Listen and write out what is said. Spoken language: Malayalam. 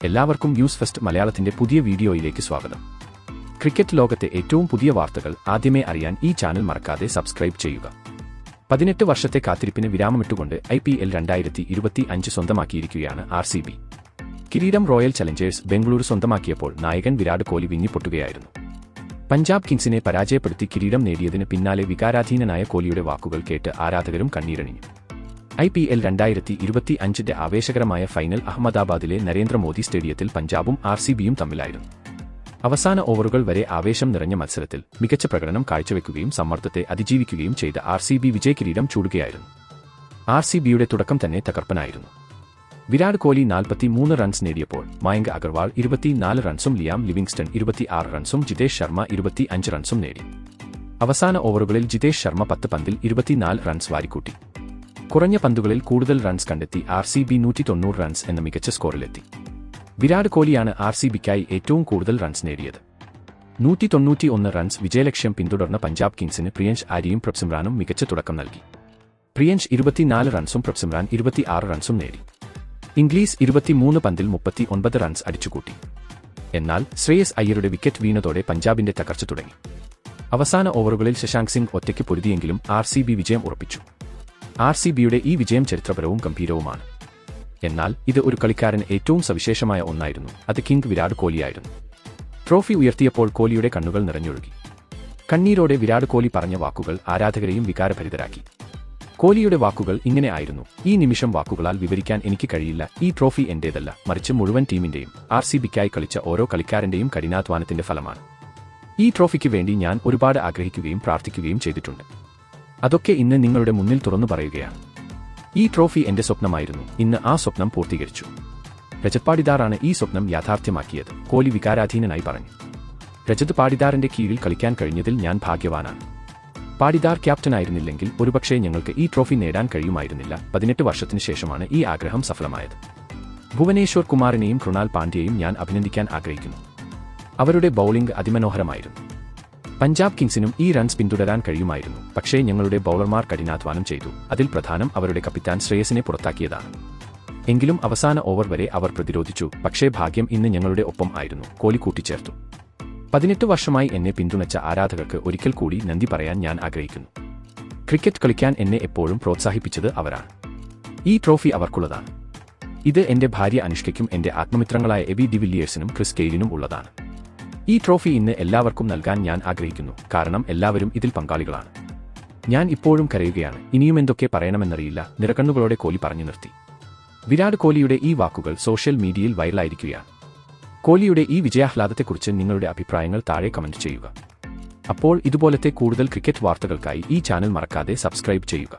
എല്ലാവർക്കും ന്യൂസ് ഫസ്റ്റ് മലയാളത്തിന്റെ പുതിയ വീഡിയോയിലേക്ക് സ്വാഗതം. ക്രിക്കറ്റ് ലോകത്തെ ഏറ്റവും പുതിയ വാർത്തകൾ ആദ്യമേ അറിയാൻ ഈ ചാനൽ മറക്കാതെ സബ്സ്ക്രൈബ് ചെയ്യുക. 18 വർഷത്തെ കാത്തിരിപ്പിന് വിരാമമിട്ടുകൊണ്ട് IPL 2025 സ്വന്തമാക്കിയിരിക്കുകയാണ് RCB. കിരീടം റോയൽ ചലഞ്ചേഴ്സ് ബംഗളൂരു സ്വന്തമാക്കിയപ്പോൾ നായകൻ വിരാട് കോഹ്ലി വിങ്ങിപ്പൊട്ടുകയായിരുന്നു. പഞ്ചാബ് കിങ്സിനെ പരാജയപ്പെടുത്തി കിരീടം നേടിയതിന് പിന്നാലെ വികാരാധീനനായ കോഹ്ലിയുടെ വാക്കുകൾ കേട്ട് ആരാധകരും കണ്ണീരണിഞ്ഞു. IPL 2025 ആവേശകരമായ ഫൈനൽ അഹമ്മദാബാദിലെ നരേന്ദ്രമോദി സ്റ്റേഡിയത്തിൽ പഞ്ചാബും RCBയും തമ്മിലായിരുന്നു. അവസാന ഓവറുകൾ വരെ ആവേശം നിറഞ്ഞ മത്സരത്തിൽ മികച്ച പ്രകടനം കാഴ്ചവെക്കുകയും സമ്മർദ്ദത്തെ അതിജീവിക്കുകയും ചെയ്ത RCB വിജയകിരീടം ചൂടുകയായിരുന്നു. RCBയുടെ തുടക്കം തന്നെ തകർപ്പനായിരുന്നു. വിരാട് കോഹ്ലി 43 റൺസ് നേടിയപ്പോൾ മയങ്ക് അഗർവാൾ 24 റൺസും ലിയാം ലിവിങ്സ്റ്റൺ 26 റൺസും ജിതേഷ് ശർമ്മ 25 റൺസും നേടി. അവസാന ഓവറുകളിൽ ജിതേഷ് ശർമ്മ 10 പന്തിൽ 24 റൺസ് വാരിക്കൂട്ടി. കുറഞ്ഞ പന്തുകളിൽ കൂടുതൽ റൺസ് കണ്ടെത്തി RCB 190 റൺസ് എന്ന മികച്ച സ്കോറിലെത്തി. വിരാട് കോഹ്ലിയാണ് RCBക്കായി ഏറ്റവും കൂടുതൽ റൺസ് നേടിയത്. 191 റൺസ് വിജയലക്ഷ്യം പിന്തുടർന്ന പഞ്ചാബ് കിങ്സിന് പ്രിയൻഷ് ആര്യയും പ്രഭ്സിമ്രാനും മികച്ച തുടക്കം നൽകി. പ്രിയൻഷ് 24 റൺസും പ്രഭ്സിമ്രാൻ 26 റൺസും നേടി. ഇംഗ്ലീസ് 23 പന്തിൽ 39 റൺസ് അടിച്ചുകൂട്ടി. എന്നാൽ ശ്രേയസ് അയ്യരുടെ വിക്കറ്റ് വീണതോടെ പഞ്ചാബിന്റെ തകർച്ച തുടങ്ങി. അവസാന ഓവറുകളിൽ ശശാങ്ക് സിംഗ് ഒറ്റയ്ക്ക് പൊരുതിയെങ്കിലും RCB വിജയം ഉറപ്പിച്ചു. RCBയുടെ ഈ വിജയം ചരിത്രപരവും ഗംഭീരവുമാണ്. എന്നാൽ ഇത് ഒരു കളിക്കാരന് ഏറ്റവും സവിശേഷമായ ഒന്നായിരുന്നു. അത് കിങ് വിരാട് കോഹ്ലിയായിരുന്നു. ട്രോഫി ഉയർത്തിയപ്പോൾ കോഹ്ലിയുടെ കണ്ണുകൾ നിറഞ്ഞൊഴുകി. കണ്ണീരോടെ വിരാട് കോഹ്ലി പറഞ്ഞ വാക്കുകൾ ആരാധകരെയും വികാരഭരിതരാക്കി. കോഹ്ലിയുടെ വാക്കുകൾ ഇങ്ങനെ ആയിരുന്നു: ഈ നിമിഷം വാക്കുകളാൽ വിവരിക്കാൻ എനിക്ക് കഴിയില്ല. ഈ ട്രോഫി എന്റേതല്ല, മറിച്ച് മുഴുവൻ ടീമിന്റെയും, RCBക്കായി കളിച്ച ഓരോ കളിക്കാരന്റെയും കഠിനാധ്വാനത്തിന്റെ ഫലമാണ്. ഈ ട്രോഫിക്ക് വേണ്ടി ഞാൻ ഒരുപാട് ആഗ്രഹിക്കുകയും പ്രാർത്ഥിക്കുകയും ചെയ്തിട്ടുണ്ട്. അതൊക്കെ ഇന്ന് നിങ്ങളുടെ മുന്നിൽ തുറന്നു പറയുകയാണ്. ഈ ട്രോഫി എന്റെ സ്വപ്നമായിരുന്നു. ഇന്ന് ആ സ്വപ്നം പൂർത്തീകരിച്ചു. രജത് പാടിദാറാണ് ഈ സ്വപ്നം യാഥാർത്ഥ്യമാക്കിയത്, കോഹ്ലി വികാരാധീനനായി പറഞ്ഞു. രജത് പാടിദാറിന്റെ കീഴിൽ കളിക്കാൻ കഴിഞ്ഞതിൽ ഞാൻ ഭാഗ്യവാനാണ്. പാടിദാർ ക്യാപ്റ്റനായിരുന്നില്ലെങ്കിൽ ഒരുപക്ഷേ ഞങ്ങൾക്ക് ഈ ട്രോഫി നേടാൻ കഴിയുമായിരുന്നില്ല. 18 വർഷത്തിനു ശേഷമാണ് ഈ ആഗ്രഹം സഫലമായത്. ഭുവനേശ്വർ കുമാറിനെയും കൃണാൽ പാണ്ഡ്യയെയും ഞാൻ അഭിനന്ദിക്കാൻ ആഗ്രഹിക്കുന്നു. അവരുടെ ബൌളിംഗ് അതിമനോഹരമായിരുന്നു. പഞ്ചാബ് കിങ്സിനും ഈ റൺസ് പിന്തുടരാൻ കഴിയുമായിരുന്നു, പക്ഷേ ഞങ്ങളുടെ ബൌളർമാർ കഠിനാധ്വാനം ചെയ്തു. അതിൽ പ്രധാനം അവരുടെ കപ്പിത്താൻ ശ്രേയസിനെ പുറത്താക്കിയതാണ്. എങ്കിലും അവസാന ഓവർ വരെ അവർ പ്രതിരോധിച്ചു. പക്ഷേ ഭാഗ്യം ഇന്ന് ഞങ്ങളുടെ ഒപ്പം ആയിരുന്നു, കോഹ്ലി കൂട്ടിച്ചേർത്തു. 18 വർഷമായി എന്നെ പിന്തുണച്ച ആരാധകർക്ക് ഒരിക്കൽ കൂടി നന്ദി പറയാൻ ഞാൻ ആഗ്രഹിക്കുന്നു. ക്രിക്കറ്റ് കളിക്കാൻ എന്നെ എപ്പോഴും പ്രോത്സാഹിപ്പിച്ചത് അവരാണ്. ഈ ട്രോഫി അവർക്കുള്ളതാണ്. ഇത് എന്റെ ഭാര്യ അനുഷ്കയ്ക്കും എന്റെ ആത്മമിത്രങ്ങളായ എബി ഡിവില്ലിയേഴ്സിനും ക്രിസ് ഗെയിലിനും ഉള്ളതാണ്. ഈ ട്രോഫി ഇന്ന് എല്ലാവർക്കും നൽകാൻ ഞാൻ ആഗ്രഹിക്കുന്നു, കാരണം എല്ലാവരും ഇതിൽ പങ്കാളികളാണ്. ഞാൻ ഇപ്പോഴും കരയുകയാണ്. ഇനിയും എന്തൊക്കെ പറയണമെന്നറിയില്ല, നിറകണ്ണുകളോടെ കോഹ്ലി പറഞ്ഞു നിർത്തി. വിരാട് കോഹ്ലിയുടെ ഈ വാക്കുകൾ സോഷ്യൽ മീഡിയയിൽ വൈറലായിരിക്കുകയാണ്. കോഹ്ലിയുടെ ഈ വിജയാഹ്ലാദത്തെക്കുറിച്ച് നിങ്ങളുടെ അഭിപ്രായങ്ങൾ താഴെ കമന്റ് ചെയ്യുക. അപ്പോൾ ഇതുപോലത്തെ കൂടുതൽ ക്രിക്കറ്റ് വാർത്തകൾക്കായി ഈ ചാനൽ മറക്കാതെ സബ്സ്ക്രൈബ് ചെയ്യുക.